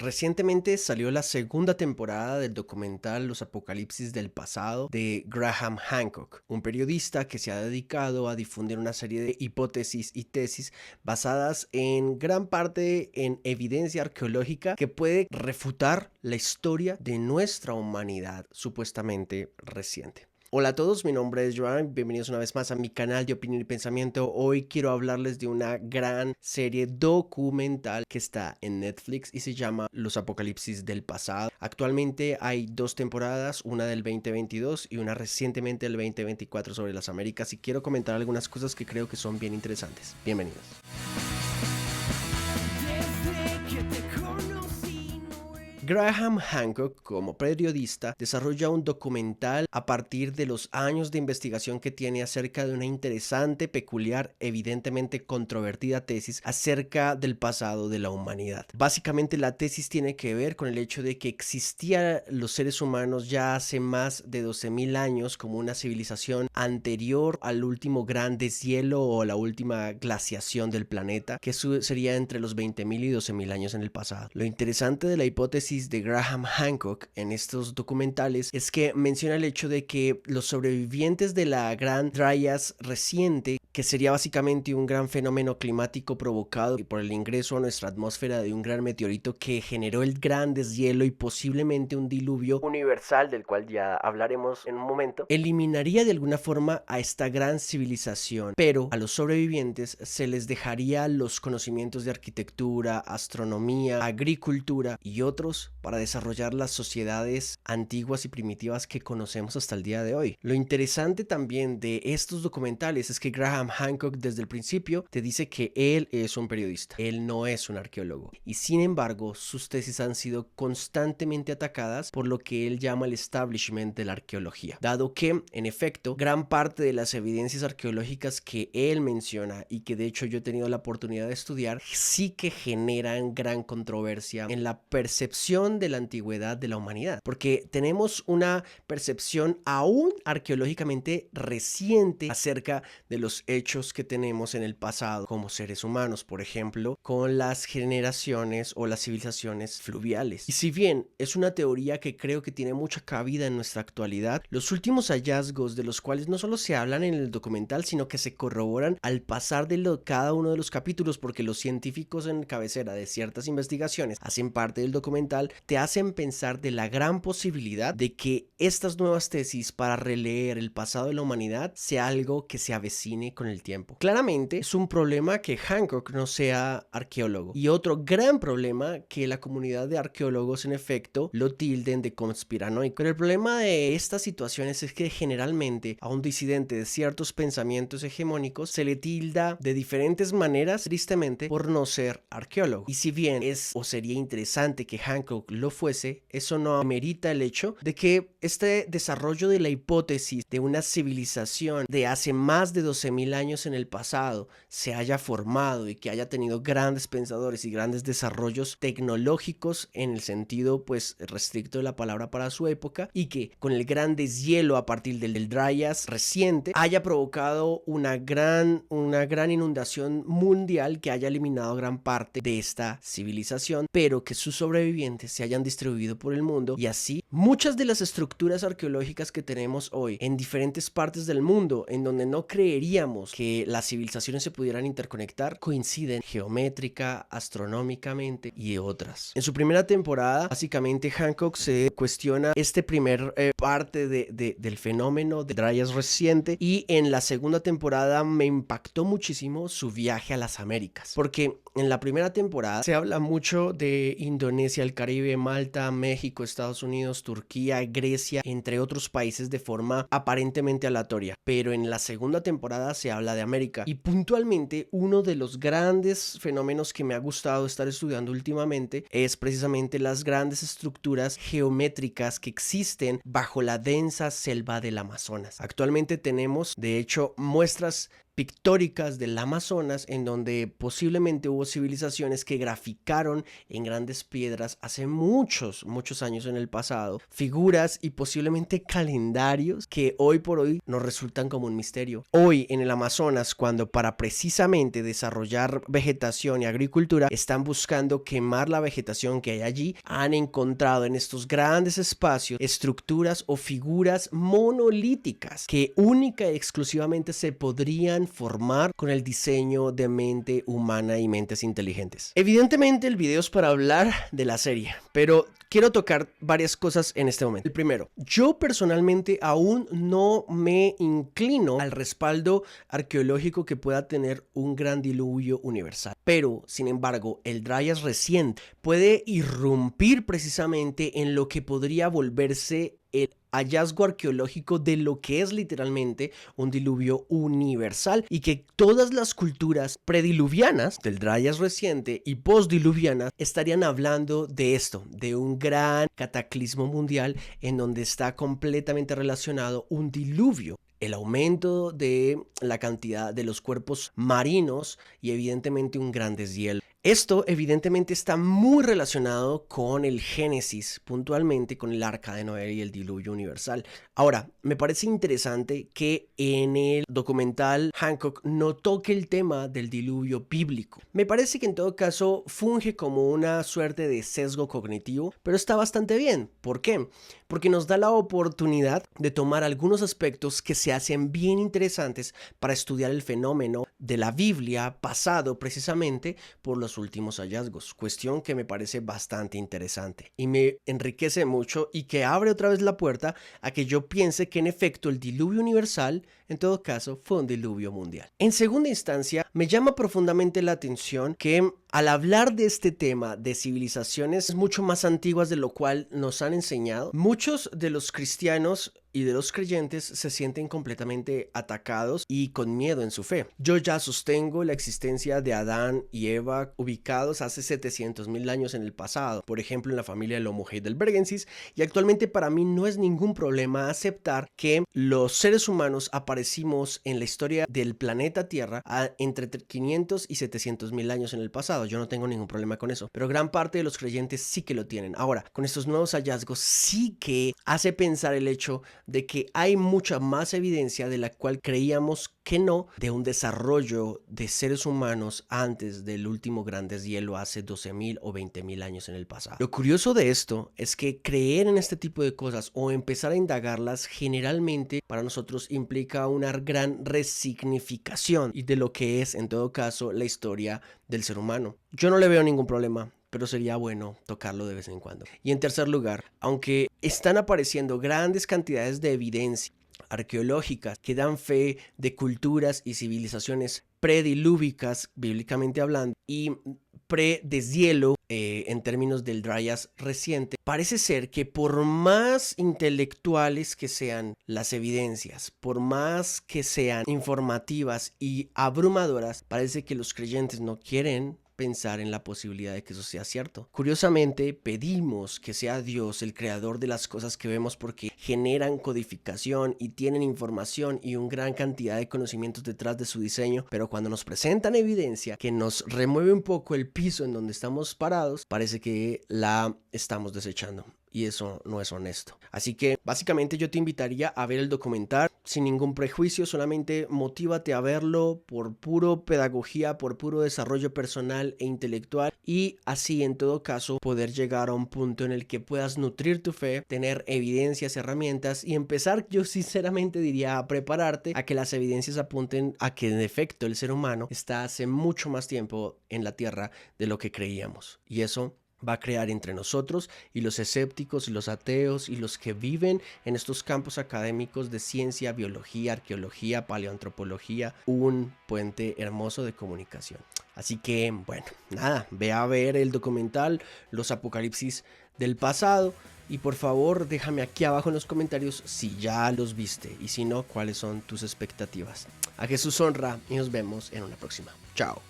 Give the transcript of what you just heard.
Recientemente salió la segunda temporada del documental Los Apocalipsis del Pasado de Graham Hancock, un periodista que se ha dedicado a difundir una serie de hipótesis y tesis basadas en gran parte en evidencia arqueológica que puede refutar la historia de nuestra humanidad supuestamente reciente. Hola a todos, mi nombre es Joan, bienvenidos una vez más a mi canal de opinión y pensamiento. Hoy quiero hablarles de una gran serie documental que está en Netflix y se llama Los Apocalipsis del Pasado. Actualmente hay dos temporadas, una del 2022 y una recientemente del 2024 sobre las Américas, y quiero comentar algunas cosas que creo que son bien interesantes. Bienvenidos. Graham Hancock, como periodista, desarrolla un documental a partir de los años de investigación que tiene acerca de una interesante, peculiar, evidentemente controvertida tesis acerca del pasado de la humanidad. Básicamente la tesis tiene que ver con el hecho de que existían los seres humanos ya hace más de 12.000 años como una civilización anterior al último gran deshielo o la última glaciación del planeta, que sería entre los 20.000 y 12.000 años en el pasado. Lo interesante de la hipótesis de Graham Hancock en estos documentales es que menciona el hecho de que los sobrevivientes de la gran Dryas reciente, que sería básicamente un gran fenómeno climático provocado por el ingreso a nuestra atmósfera de un gran meteorito que generó el gran deshielo y posiblemente un diluvio universal, del cual ya hablaremos en un momento, eliminaría de alguna forma a esta gran civilización, pero a los sobrevivientes se les dejaría los conocimientos de arquitectura, astronomía, agricultura y otros para desarrollar las sociedades antiguas y primitivas que conocemos hasta el día de hoy. Lo interesante también de estos documentales es que Graham Hancock desde el principio te dice que él es un periodista, él no es un arqueólogo, y sin embargo sus tesis han sido constantemente atacadas por lo que él llama el establishment de la arqueología, dado que en efecto gran parte de las evidencias arqueológicas que él menciona y que de hecho yo he tenido la oportunidad de estudiar sí que generan gran controversia en la percepción de la antigüedad de la humanidad, porque tenemos una percepción aún arqueológicamente reciente acerca de los hechos que tenemos en el pasado como seres humanos, por ejemplo, con las generaciones o las civilizaciones fluviales. Y si bien es una teoría que creo que tiene mucha cabida en nuestra actualidad, los últimos hallazgos de los cuales no solo se hablan en el documental, sino que se corroboran al pasar de cada uno de los capítulos, porque los científicos en cabecera de ciertas investigaciones hacen parte del documental, te hacen pensar de la gran posibilidad de que estas nuevas tesis para releer el pasado de la humanidad sea algo que se avecine con el tiempo. Claramente es un problema que Hancock no sea arqueólogo, y otro gran problema que la comunidad de arqueólogos en efecto lo tilden de conspiranoico. Pero el problema de estas situaciones es que generalmente a un disidente de ciertos pensamientos hegemónicos se le tilda de diferentes maneras, tristemente, por no ser arqueólogo. Y si bien es o sería interesante que Hancock lo fuese, eso no amerita el hecho de que este desarrollo de la hipótesis de una civilización de hace más de 12.000 años en el pasado se haya formado y que haya tenido grandes pensadores y grandes desarrollos tecnológicos en el sentido pues restricto de la palabra para su época, y que con el gran deshielo a partir del Dryas reciente haya provocado una gran inundación mundial que haya eliminado gran parte de esta civilización, pero que sus sobrevivientes se hayan distribuido por el mundo, y así muchas de las estructuras arqueológicas que tenemos hoy en diferentes partes del mundo en donde no creeríamos que las civilizaciones se pudieran interconectar coinciden geométrica, astronómicamente y otras. En su primera temporada básicamente Hancock se cuestiona este primer parte del fenómeno de Dryas reciente, y en la segunda temporada me impactó muchísimo su viaje a las Américas, porque en la primera temporada se habla mucho de Indonesia, el Caribe, Malta, México, Estados Unidos, Turquía, Grecia, entre otros países de forma aparentemente aleatoria. Pero en la segunda temporada se habla de América. Y puntualmente uno de los grandes fenómenos que me ha gustado estar estudiando últimamente es precisamente las grandes estructuras geométricas que existen bajo la densa selva del Amazonas. Actualmente tenemos, de hecho, muestras pictóricas del Amazonas, en donde posiblemente hubo civilizaciones que graficaron en grandes piedras hace muchos años en el pasado, figuras y posiblemente calendarios que hoy por hoy nos resultan como un misterio. Hoy en el Amazonas, cuando para precisamente desarrollar vegetación y agricultura están buscando quemar la vegetación que hay allí, han encontrado en estos grandes espacios estructuras o figuras monolíticas que única y exclusivamente se podrían formar con el diseño de mente humana y mentes inteligentes. Evidentemente el video es para hablar de la serie, pero quiero tocar varias cosas en este momento. El primero, yo personalmente aún no me inclino al respaldo arqueológico que pueda tener un gran diluvio universal, pero sin embargo el Dryas reciente puede irrumpir precisamente en lo que podría volverse el hallazgo arqueológico de lo que es literalmente un diluvio universal, y que todas las culturas prediluvianas del Dryas reciente y postdiluvianas estarían hablando de esto, de un gran cataclismo mundial en donde está completamente relacionado un diluvio, el aumento de la cantidad de los cuerpos marinos y evidentemente un gran deshielo. Esto evidentemente está muy relacionado con el Génesis, puntualmente con el Arca de Noé y el diluvio universal. Ahora, me parece interesante que en el documental Hancock no toque el tema del diluvio bíblico. Me parece que en todo caso funge como una suerte de sesgo cognitivo, pero está bastante bien. ¿Por qué? Porque nos da la oportunidad de tomar algunos aspectos que se hacen bien interesantes para estudiar el fenómeno de la Biblia pasado precisamente por los últimos hallazgos, cuestión que me parece bastante interesante y me enriquece mucho, y que abre otra vez la puerta a que yo piense que en efecto el diluvio universal en todo caso fue un diluvio mundial. En segunda instancia, me llama profundamente la atención que al hablar de este tema de civilizaciones mucho más antiguas de lo cual nos han enseñado, muchos de los cristianos y de los creyentes se sienten completamente atacados y con miedo en su fe. Yo ya sostengo la existencia de Adán y Eva ubicados hace 700.000 años en el pasado, por ejemplo en la familia del Homo heidelbergensis, y actualmente para mí no es ningún problema aceptar que los seres humanos aparecimos en la historia del planeta Tierra entre 500 y 700.000 años en el pasado. Yo no tengo ningún problema con eso, pero gran parte de los creyentes sí que lo tienen. Ahora, con estos nuevos hallazgos sí que hace pensar el hecho de que hay mucha más evidencia de la cual creíamos que no, de un desarrollo de seres humanos antes del último gran deshielo hace 12.000 o 20.000 años en el pasado. Lo curioso de esto es que creer en este tipo de cosas o empezar a indagarlas generalmente para nosotros implica una gran resignificación y de lo que es en todo caso la historia del ser humano. Yo no le veo ningún problema, pero sería bueno tocarlo de vez en cuando. Y en tercer lugar, aunque están apareciendo grandes cantidades de evidencia arqueológicas que dan fe de culturas y civilizaciones predilúvicas, bíblicamente hablando, y predeshielo en términos del Dryas reciente, parece ser que por más intelectuales que sean las evidencias, por más que sean informativas y abrumadoras, parece que los creyentes no quieren pensar en la posibilidad de que eso sea cierto. Curiosamente, pedimos que sea Dios el creador de las cosas que vemos porque generan codificación y tienen información y una gran cantidad de conocimientos detrás de su diseño, pero cuando nos presentan evidencia que nos remueve un poco el piso en donde estamos parados, parece que la estamos desechando. Y eso no es honesto. Así que básicamente yo te invitaría a ver el documental sin ningún prejuicio, solamente motívate a verlo por puro pedagogía, por puro desarrollo personal e intelectual, y así en todo caso poder llegar a un punto en el que puedas nutrir tu fe, tener evidencias, herramientas y empezar, yo sinceramente diría, a prepararte a que las evidencias apunten a que en efecto el ser humano está hace mucho más tiempo en la tierra de lo que creíamos, y eso va a crear entre nosotros y los escépticos y los ateos y los que viven en estos campos académicos de ciencia, biología, arqueología, paleoantropología, un puente hermoso de comunicación. Así que, bueno, nada, ve a ver el documental Los Apocalipsis del Pasado y por favor déjame aquí abajo en los comentarios si ya los viste y si no, cuáles son tus expectativas. A Jesús honra y nos vemos en una próxima. Chao.